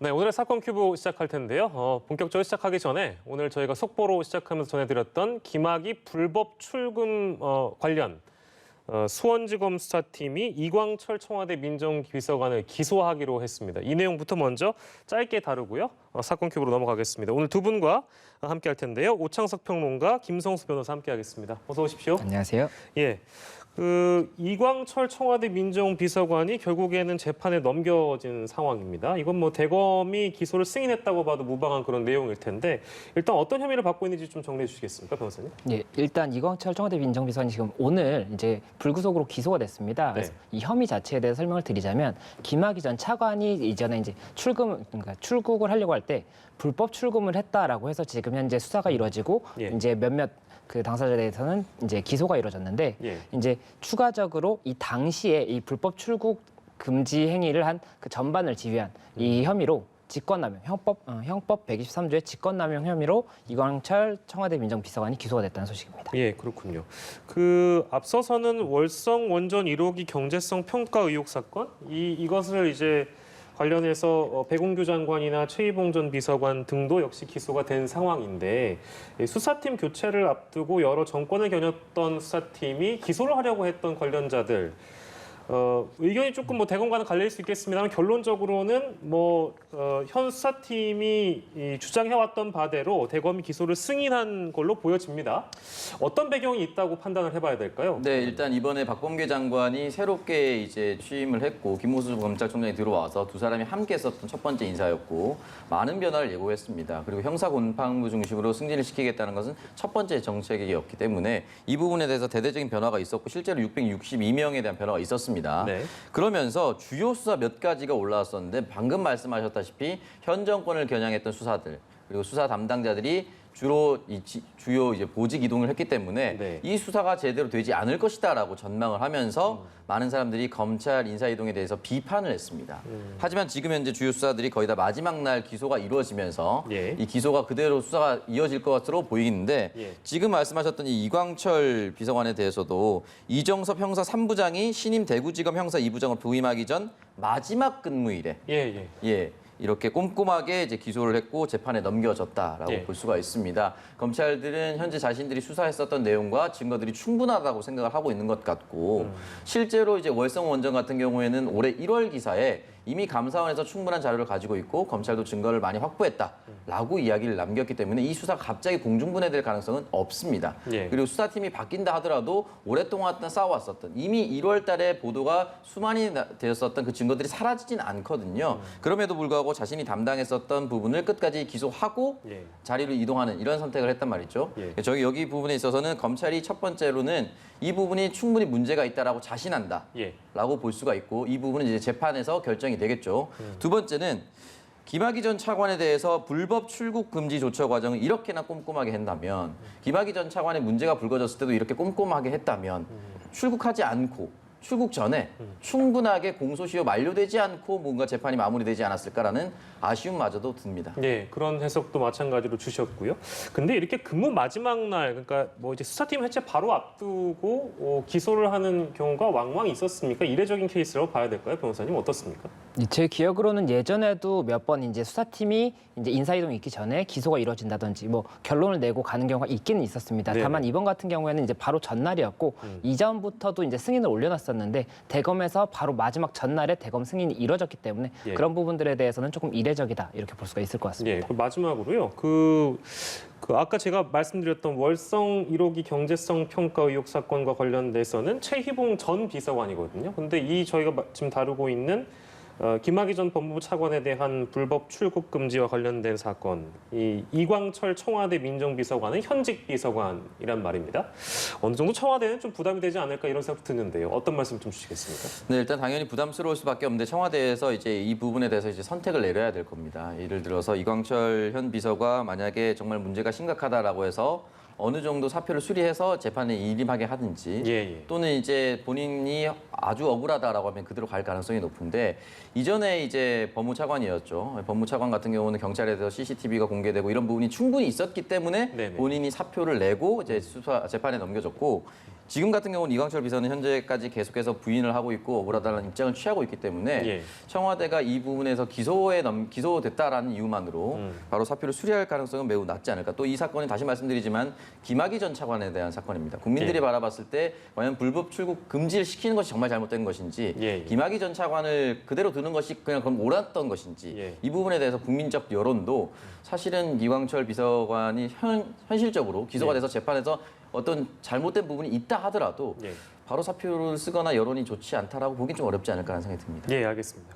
네, 오늘의 사건 큐브 시작할 텐데요. 본격적으로 시작하기 전에 오늘 저희가 속보로 시작하면서 전해드렸던 김학의 불법 출금 관련 수원지검 수사팀이 이광철 청와대 민정비서관을 기소하기로 했습니다. 이 내용부터 먼저 짧게 다루고요. 사건 큐브로 넘어가겠습니다. 오늘 두 분과 함께 할 텐데요. 오창석 평론가, 김성수 변호사 함께 하겠습니다. 어서 오십시오. 안녕하세요. 예. 이광철 청와대 민정비서관이 결국에는 재판에 넘겨진 상황입니다. 이건 뭐 대검이 기소를 승인했다고 봐도 무방한 그런 내용일 텐데 일단 어떤 혐의를 받고 있는지 좀 정리해 주시겠습니까, 변호사님? 예, 일단 이광철 청와대 민정비서관이 지금 오늘 이제 불구속으로 기소가 됐습니다. 그래서 이 혐의 자체에 대해 설명을 드리자면 김학의 전 차관이 이전에 이제 그러니까 출국을 하려고 할 때 불법 출금을 했다라고 해서 지금 현재 수사가 이루어지고 이제 몇몇 그 당사자에 대해서는 이제 기소가 이루어졌는데 이제 추가적으로 이 당시에 이 불법 출국 금지 행위를 한 그 전반을 지휘한 이 혐의로 직권남용, 형법 123조의 직권남용 혐의로 이광철 청와대 민정비서관이 기소가 됐다는 소식입니다. 예, 그렇군요. 앞서서는 월성 원전 1호기 경제성 평가 의혹 사건 이것을 이제 관련해서 백운규 장관이나 최희봉 전 비서관 등도 역시 기소가 된 상황인데 수사팀 교체를 앞두고 여러 정권을 겨눴던 수사팀이 기소를 하려고 했던 관련자들 의견이 조금 뭐 대검과는 갈릴 수 있겠습니다만 결론적으로는 현 수사팀이 주장해왔던 바대로 대검이 기소를 승인한 걸로 보여집니다. 어떤 배경이 있다고 판단을 해봐야 될까요? 네, 일단 이번에 박범계 장관이 새롭게 이제 취임을 했고 김호수 검찰총장이 들어와서 두 사람이 함께 썼던 첫 번째 인사였고 많은 변화를 예고했습니다. 그리고 형사곤팡부 중심으로 승진을 시키겠다는 것은 첫 번째 정책이었기 때문에 이 부분에 대해서 대대적인 변화가 있었고 실제로 662명에 대한 변화가 있었습니다. 네. 그러면서 주요 수사 몇 가지가 올라왔었는데 방금 말씀하셨다시피 현 정권을 겨냥했던 수사들 그리고 수사 담당자들이 주로 주요 이제 보직 이동을 했기 때문에 이 수사가 제대로 되지 않을 것이다라고 전망을 하면서 많은 사람들이 검찰 인사 이동에 대해서 비판을 했습니다. 하지만 지금 현재 주요 수사들이 거의 다 마지막 날 기소가 이루어지면서 이 기소가 그대로 수사가 이어질 것으로 보이는데 지금 말씀하셨던 이 이광철 비서관에 대해서도 이정섭 형사 3부장이 신임 대구지검 형사 2부장을 부임하기 전 마지막 근무일에 이렇게 꼼꼼하게 이제 기소를 했고 재판에 넘겨졌다라고 볼 수가 있습니다. 검찰들은 현재 자신들이 수사했었던 내용과 증거들이 충분하다고 생각을 하고 있는 것 같고 실제로 이제 월성 원전 같은 경우에는 올해 1월 기사에 이미 감사원에서 충분한 자료를 가지고 있고 검찰도 증거를 많이 확보했다라고 이야기를 남겼기 때문에 이 수사가 갑자기 공중분해될 가능성은 없습니다. 그리고 수사팀이 바뀐다 하더라도 오랫동안 쌓아왔었던 이미 1월 달에 보도가 수만이 되었었던 그 증거들이 사라지진 않거든요. 그럼에도 불구하고 자신이 담당했었던 부분을 끝까지 기소하고 자리로 이동하는 이런 선택을 했단 말이죠. 여기 부분에 있어서는 검찰이 첫 번째로는 이 부분이 충분히 문제가 있다라고 자신한다라고 볼 수가 있고 이 부분은 이제 재판에서 결정이 되겠죠. 두 번째는 김학의 전 차관에 대해서 불법 출국 금지 조처 과정을 이렇게나 꼼꼼하게 한다면 김학의 전 차관의 문제가 불거졌을 때도 이렇게 꼼꼼하게 했다면 출국하지 않고 출국 전에 충분하게 공소시효 만료되지 않고 뭔가 재판이 마무리되지 않았을까라는 아쉬움마저도 듭니다. 네, 그런 해석도 마찬가지로 주셨고요. 근데 이렇게 근무 마지막 날, 그러니까 뭐 이제 수사팀 해체 바로 앞두고 기소를 하는 경우가 왕왕 있었습니까? 이례적인 케이스라고 봐야 될까요, 변호사님 어떻습니까? 제 기억으로는 예전에도 몇 번 이제 수사팀이 이제 인사이동이 있기 전에 기소가 이루어진다든지 뭐 결론을 내고 가는 경우가 있기는 있었습니다. 다만 이번 같은 경우에는 이제 바로 전날이었고 이전부터도 이제 승인을 올려놨었는데 대검에서 바로 마지막 전날에 대검 승인이 이루어졌기 때문에 그런 부분들에 대해서는 조금 이례적이다 이렇게 볼 수가 있을 것 같습니다. 마지막으로요. 아까 제가 말씀드렸던 월성 1호기 경제성 평가 의혹 사건과 관련돼서는 최희봉 전 비서관이거든요. 근데 저희가 지금 다루고 있는 김학의 전 법무부 차관에 대한 불법 출국 금지와 관련된 사건, 이광철 청와대 민정비서관은 현직 비서관이란 말입니다. 어느 정도 청와대는 좀 부담이 되지 않을까 이런 생각 드는데요. 어떤 말씀 좀 주시겠습니까? 네, 일단 당연히 부담스러울 수밖에 없는데 청와대에서 이제 이 부분에 대해서 이제 선택을 내려야 될 겁니다. 예를 들어서 이광철 현 비서가 만약에 정말 문제가 심각하다라고 해서 어느 정도 사표를 수리해서 재판에 일임하게 하든지 또는 이제 본인이 아주 억울하다라고 하면 그대로 갈 가능성이 높은데 이전에 이제 법무차관이었죠. 법무차관 같은 경우는 경찰에 대해서 CCTV가 공개되고 이런 부분이 충분히 있었기 때문에 본인이 사표를 내고 이제 재판에 넘겨졌고 지금 같은 경우는 이광철 비서는 현재까지 계속해서 부인을 하고 있고 억울하다는 입장을 취하고 있기 때문에 예. 청와대가 이 부분에서 기소됐다라는 이유만으로 바로 사표를 수리할 가능성은 매우 낮지 않을까. 또 이 사건이 다시 말씀드리지만 김학의 전 차관에 대한 사건입니다. 국민들이 예. 바라봤을 때 과연 불법 출국 금지를 시키는 것이 정말 잘못된 것인지 예. 김학의 전 차관을 그대로 두는 것이 그냥 그럼 옳았던 것인지 예. 이 부분에 대해서 국민적 여론도 사실은 이광철 비서관이 현실적으로 기소가 예. 돼서 재판에서 어떤 잘못된 부분이 있다 하더라도 예. 바로 사표를 쓰거나 여론이 좋지 않다라고 보긴 좀 어렵지 않을까 하는 생각이 듭니다. 예, 알겠습니다.